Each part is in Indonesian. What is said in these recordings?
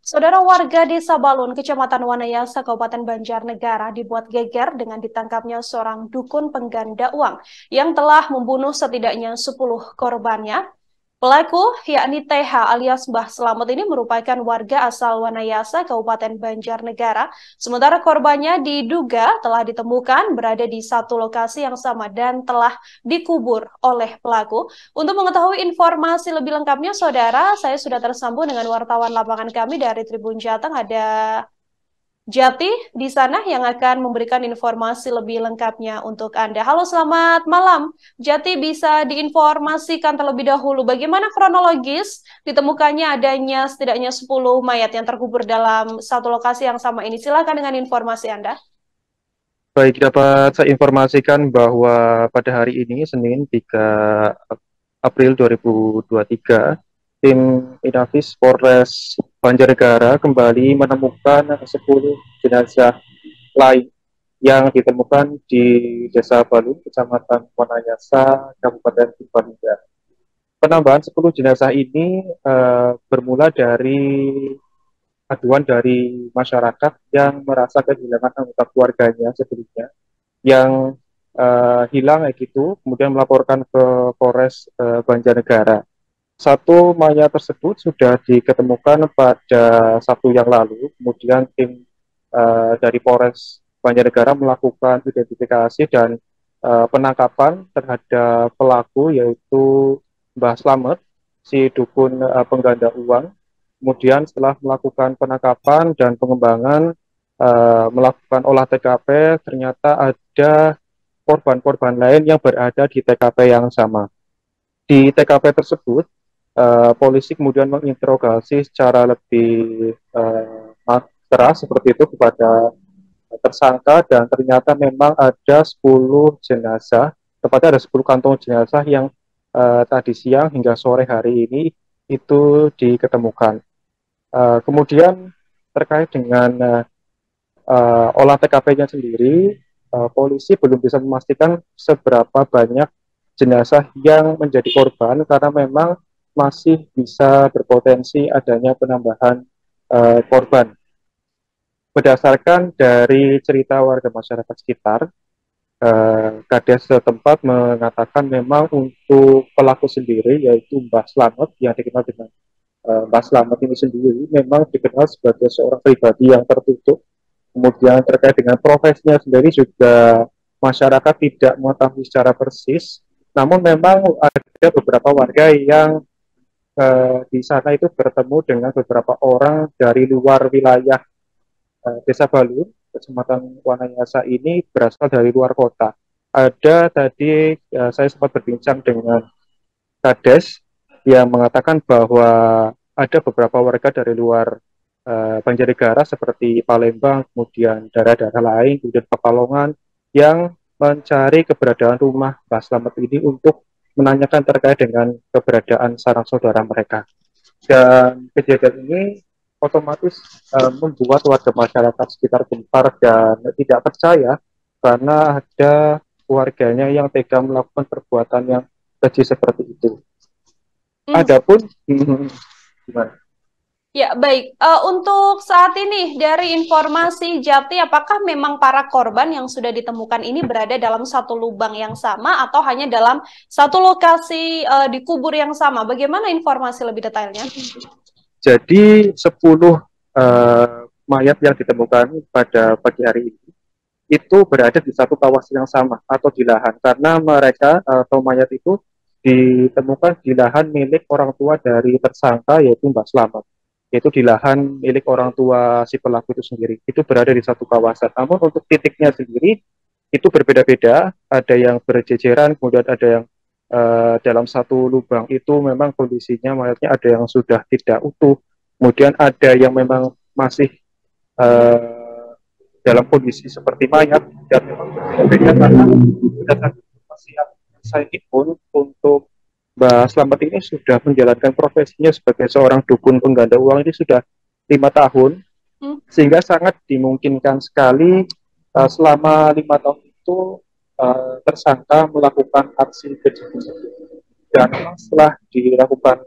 Saudara warga Desa Balun, Kecamatan Wanayasa, Kabupaten Banjarnegara dibuat geger dengan ditangkapnya seorang dukun pengganda uang yang telah membunuh setidaknya 10 korbannya. Pelaku, yakni TH alias Mbah Slamet ini merupakan warga asal Wanayasa, Kabupaten Banjarnegara. Sementara korbannya diduga telah ditemukan berada di satu lokasi yang sama dan telah dikubur oleh pelaku. Untuk mengetahui informasi lebih lengkapnya, Saudara, saya sudah tersambung dengan wartawan lapangan kami dari Tribun Jateng. Ada Jati di sana yang akan memberikan informasi lebih lengkapnya untuk Anda. Halo, selamat malam. Jati, bisa diinformasikan terlebih dahulu bagaimana kronologis ditemukannya adanya setidaknya 10 mayat yang terkubur dalam satu lokasi yang sama ini. Silakan dengan informasi Anda. Baik, dapat saya informasikan bahwa pada hari ini, Senin 3 April 2023, tim Inafis Polres Banjarnegara kembali menemukan 10 jenazah lain yang ditemukan di Desa Balun, Kecamatan Wanayasa, Kabupaten Purbalingga. Penambahan 10 jenazah ini bermula dari aduan dari masyarakat yang merasa kehilangan anggota keluarganya sebelumnya yang hilang kayak gitu, kemudian melaporkan ke Polres Banjarnegara. Satu mayat tersebut sudah diketemukan pada Sabtu yang lalu, kemudian tim dari Polres Banjarnegara melakukan identifikasi dan penangkapan terhadap pelaku yaitu Mbah Slamet, si dukun pengganda uang. Kemudian setelah melakukan penangkapan dan pengembangan, melakukan olah TKP, ternyata ada korban-korban lain yang berada di TKP yang sama. Di TKP tersebut, polisi kemudian menginterogasi secara lebih keras seperti itu kepada tersangka dan ternyata memang ada 10 jenazah, tepatnya ada 10 kantong jenazah yang tadi siang hingga sore hari ini itu diketemukan. Kemudian terkait dengan olah TKP-nya sendiri, polisi belum bisa memastikan seberapa banyak jenazah yang menjadi korban karena memang masih bisa berpotensi adanya penambahan korban. Berdasarkan dari cerita warga masyarakat sekitar, Kades setempat mengatakan memang untuk pelaku sendiri yaitu Mbah Slamet yang dikenal dengan Mbah Slamet ini sendiri memang dikenal sebagai seorang pribadi yang tertutup. Kemudian terkait dengan profesinya sendiri juga masyarakat tidak mengetahui secara persis. Namun memang ada beberapa warga yang di sana itu bertemu dengan beberapa orang dari luar wilayah Desa Balun, Kecamatan Wanayasa ini berasal dari luar kota. Ada tadi saya sempat berbincang dengan Kades yang mengatakan bahwa ada beberapa warga dari luar Banjarnegara seperti Palembang, kemudian daerah-daerah lain, kemudian Pekalongan yang mencari keberadaan rumah Mbah Slamet ini untuk menanyakan terkait dengan keberadaan sanak saudara mereka. Dan kejadian ini otomatis membuat warga masyarakat sekitar gempar dan tidak percaya karena ada warganya yang tega melakukan perbuatan yang keji seperti itu. Hmm. Adapun gimana? Ya, baik. Untuk saat ini, dari informasi Jati, apakah memang para korban yang sudah ditemukan ini berada dalam satu lubang yang sama atau hanya dalam satu lokasi dikubur yang sama? Bagaimana informasi lebih detailnya? Jadi 10 mayat yang ditemukan pada pagi hari ini itu berada di satu kawasan yang sama atau di lahan karena mereka atau mayat itu ditemukan di lahan milik orang tua dari tersangka yaitu Mbak Slamet, yaitu di lahan milik orang tua si pelaku itu sendiri. Itu berada di satu kawasan. Namun untuk titiknya sendiri itu berbeda-beda, ada yang berjejeran, kemudian ada yang dalam satu lubang itu memang kondisinya mayatnya ada yang sudah tidak utuh, kemudian ada yang memang masih uh, dalam kondisi seperti mayat dan memang berbeda-beda karena berdasarkan informasi yang saya himpun untuk Mbak Slamet ini sudah menjalankan profesinya sebagai seorang dukun pengganda uang ini sudah 5 tahun, Hmm. sehingga sangat dimungkinkan sekali selama 5 tahun itu tersangka melakukan aksi keji tersebut. Dan memang setelah dilakukan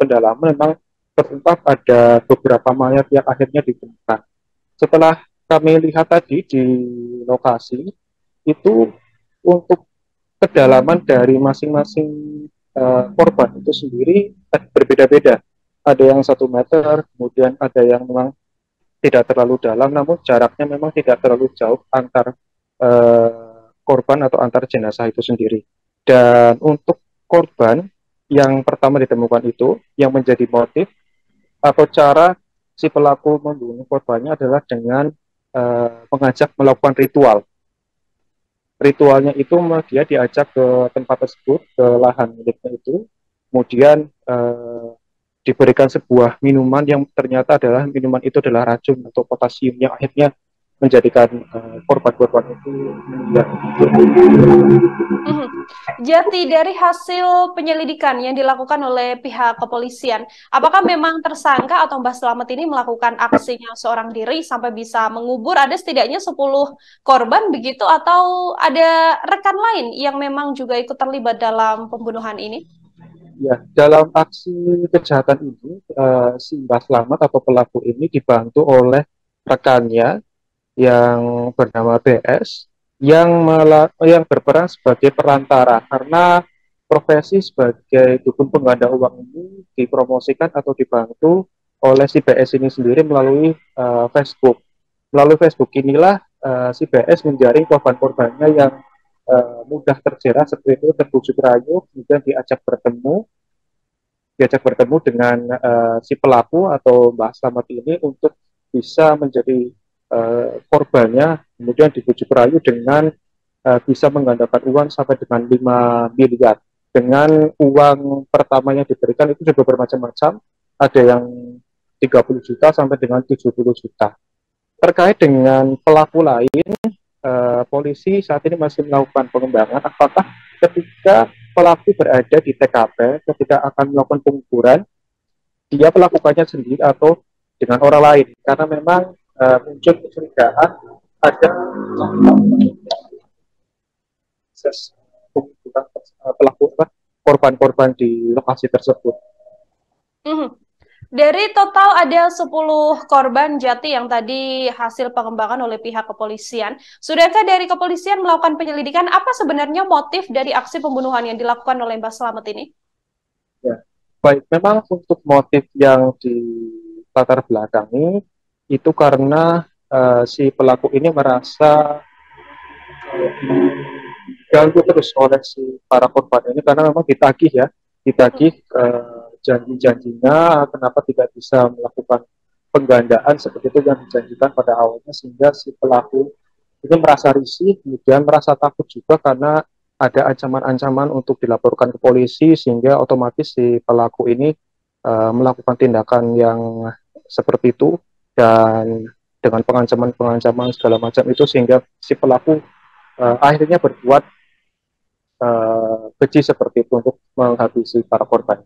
pendalaman, memang terungkap ada beberapa mayat yang akhirnya ditemukan. Setelah kami lihat tadi di lokasi, itu untuk kedalaman dari masing-masing korban itu sendiri berbeda-beda. Ada yang 1 meter, kemudian ada yang memang tidak terlalu dalam, namun jaraknya memang tidak terlalu jauh antar korban atau antar jenazah itu sendiri. Dan untuk korban yang pertama ditemukan itu, yang menjadi motif atau cara si pelaku membunuh korbannya adalah dengan mengajak melakukan ritual. Ritualnya itu dia diajak ke tempat tersebut, ke lahan miliknya itu, kemudian diberikan sebuah minuman yang ternyata adalah minuman itu adalah racun atau potasium yang akhirnya menjadikan korban-korban itu meninggal. Jati, dari hasil penyelidikan yang dilakukan oleh pihak kepolisian, apakah memang tersangka atau Mbah Slamet ini melakukan aksinya seorang diri sampai bisa mengubur ada setidaknya 10 korban begitu, atau ada rekan lain yang memang juga ikut terlibat dalam pembunuhan ini? Ya, dalam aksi kejahatan ini, si Mbah Slamet atau pelaku ini dibantu oleh rekannya yang bernama BS yang berperan sebagai perantara, karena profesi sebagai dukun pengganda uang ini dipromosikan atau dibantu oleh si BS ini sendiri melalui Facebook. Melalui Facebook inilah si BS menjaring korban-korbannya yang mudah terjerat seperti itu, terbujuk rayu, kemudian diajak bertemu dengan si pelaku atau Mbah Slamet ini untuk bisa menjadi korbannya, kemudian dibujuk rayu dengan bisa menggandakan uang sampai dengan 5 miliar. Dengan uang pertama yang diberikan itu juga bermacam-macam, ada yang 30 juta sampai dengan 70 juta. Terkait dengan pelaku lain, polisi saat ini masih melakukan pengembangan apakah ketika pelaku berada di TKP, ketika akan melakukan pengukuran, dia melakukannya sendiri atau dengan orang lain, karena memang muncul kecurigaan ada pelaku korban-korban di lokasi tersebut. Dari total ada 10 korban Jati yang tadi hasil pengembangan oleh pihak kepolisian. Sudahkah dari kepolisian melakukan penyelidikan apa sebenarnya motif dari aksi pembunuhan yang dilakukan oleh Mbah Slamet ini? Ya, baik, memang untuk motif yang di latar belakangi itu karena si pelaku ini merasa diganggu terus oleh si para korban ini, karena memang ditagih janji-janjinya kenapa tidak bisa melakukan penggandaan seperti itu yang dijanjikan pada awalnya, sehingga si pelaku ini merasa risih, kemudian merasa takut juga karena ada ancaman-ancaman untuk dilaporkan ke polisi, sehingga otomatis si pelaku ini melakukan tindakan yang seperti itu dan dengan pengancaman-pengancaman segala macam itu, sehingga si pelaku akhirnya berbuat keji seperti itu untuk menghabisi para korban.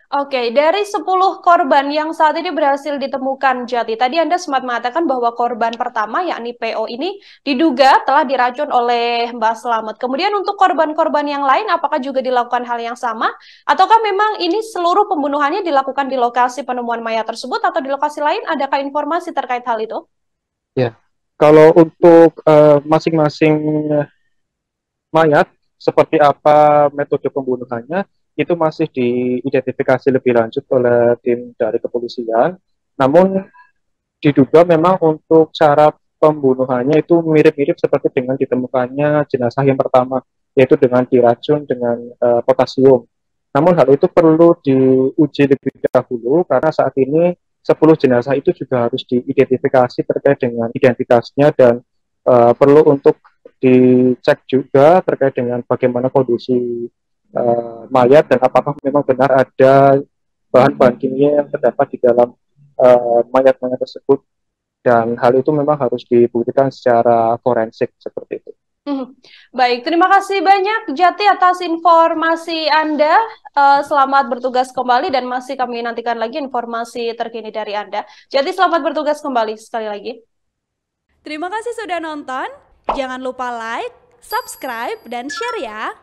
Oke, dari 10 korban yang saat ini berhasil ditemukan Jati, tadi Anda sempat mengatakan bahwa korban pertama yakni PO ini diduga telah diracun oleh Mbah Slamet. Kemudian untuk korban-korban yang lain apakah juga dilakukan hal yang sama? Ataukah memang ini seluruh pembunuhannya dilakukan di lokasi penemuan mayat tersebut atau di lokasi lain? Adakah informasi terkait hal itu? Ya, kalau untuk masing-masing mayat, seperti apa metode pembunuhannya, itu masih diidentifikasi lebih lanjut oleh tim dari kepolisian. Namun diduga memang untuk cara pembunuhannya itu mirip-mirip seperti dengan ditemukannya jenazah yang pertama, yaitu dengan diracun dengan potasium. Namun hal itu perlu diuji lebih dahulu karena saat ini 10 jenazah itu juga harus diidentifikasi terkait dengan identitasnya, dan perlu untuk dicek juga terkait dengan bagaimana kondisi mayat dan apakah memang benar ada bahan-bahan kimia yang terdapat di dalam mayat-mayat tersebut, dan hal itu memang harus dibuktikan secara forensik seperti itu. Baik, terima kasih banyak Jati atas informasi Anda. Selamat bertugas kembali dan masih kami nantikan lagi informasi terkini dari Anda. Jati, selamat bertugas kembali sekali lagi. Terima kasih sudah nonton. Jangan lupa like, subscribe, dan share ya.